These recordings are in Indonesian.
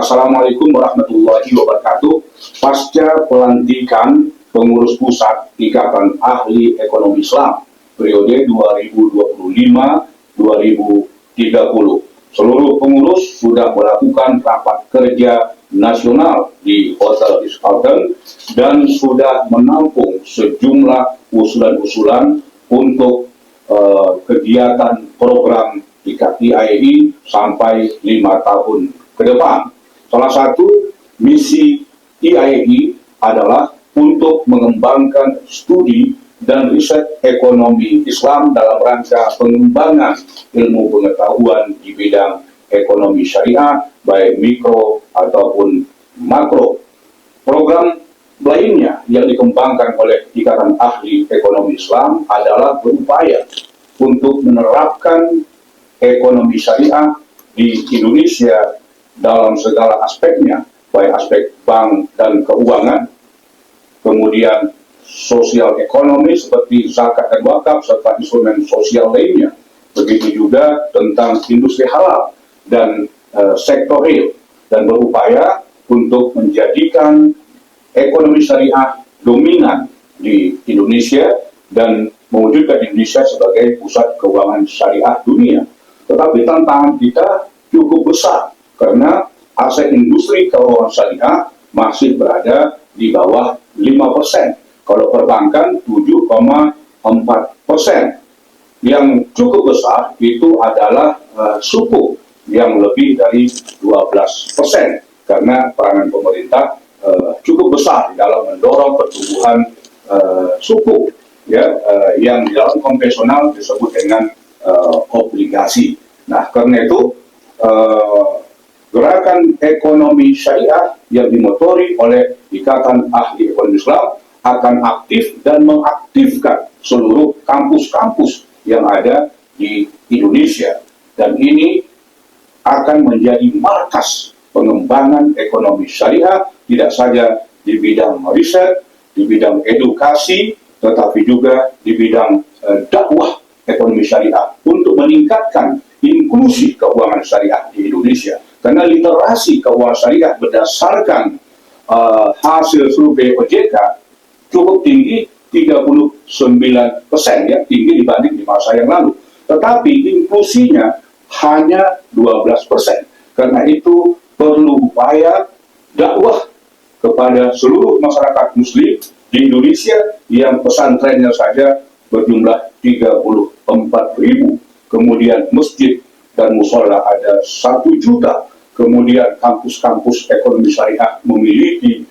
Assalamualaikum warahmatullahi wabarakatuh. Pasca pelantikan pengurus pusat Ikatan Ahli Ekonomi Islam periode 2025-2030, seluruh pengurus sudah melakukan rapat kerja nasional di Hotel Ritz-Carlton dan sudah menampung sejumlah usulan-usulan untuk kegiatan program IAEI sampai 5 tahun ke depan. Salah satu misi IAEI adalah untuk mengembangkan studi dan riset ekonomi Islam dalam rangka pengembangan ilmu pengetahuan di bidang ekonomi syariah, baik mikro ataupun makro. Program lainnya yang dikembangkan oleh Ikatan Ahli Ekonomi Islam adalah berupaya untuk menerapkan ekonomi syariah di Indonesia dalam segala aspeknya, baik aspek bank dan keuangan, kemudian sosial ekonomi seperti zakat dan wakaf, serta instrumen sosial lainnya. Begitu juga tentang industri halal dan sektor real, dan berupaya untuk menjadikan ekonomi syariah dominan di Indonesia dan mewujudkan Indonesia sebagai pusat keuangan syariah dunia. Tetapi tantangan kita cukup besar, karena aset industri keuangan syariah masih berada di bawah 5%. Kalau perbankan 7,4%. Yang cukup besar itu adalah suku yang lebih dari 12%. Karena peranan pemerintah cukup besar dalam mendorong pertumbuhan suku, ya, yang di dalam konvensional disebut dengan obligasi. Nah, karena itu gerakan ekonomi syariah yang dimotori oleh Ikatan Ahli Ekonomi Islam akan aktif dan mengaktifkan seluruh kampus-kampus yang ada di Indonesia, dan ini akan menjadi markas pengembangan ekonomi syariah, tidak saja di bidang riset, di bidang edukasi, tetapi juga di bidang dakwah ekonomi syariah untuk meningkatkan inklusi keuangan syariah di Indonesia. Karena literasi keuangan syariah berdasarkan hasil survei OJK cukup tinggi, 39%, ya, tinggi dibanding di masa yang lalu. Tetapi inklusinya hanya 12%. Karena itu perlu upaya dakwah kepada seluruh masyarakat muslim di Indonesia yang pesantrennya saja berjumlah 34.000. Kemudian masjid dan musola ada 1 juta. Kemudian kampus-kampus ekonomi syariah memiliki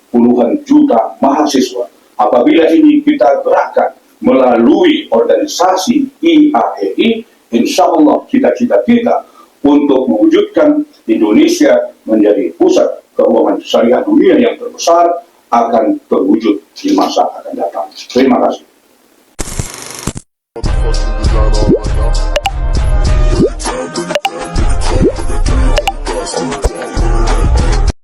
puluhan juta mahasiswa. Apabila ini kita gerakkan melalui organisasi IAEI, insya Allah cita-cita kita untuk mewujudkan Indonesia menjadi pusat keuangan syariah dunia yang terbesar akan terwujud di masa akan datang. Terima kasih.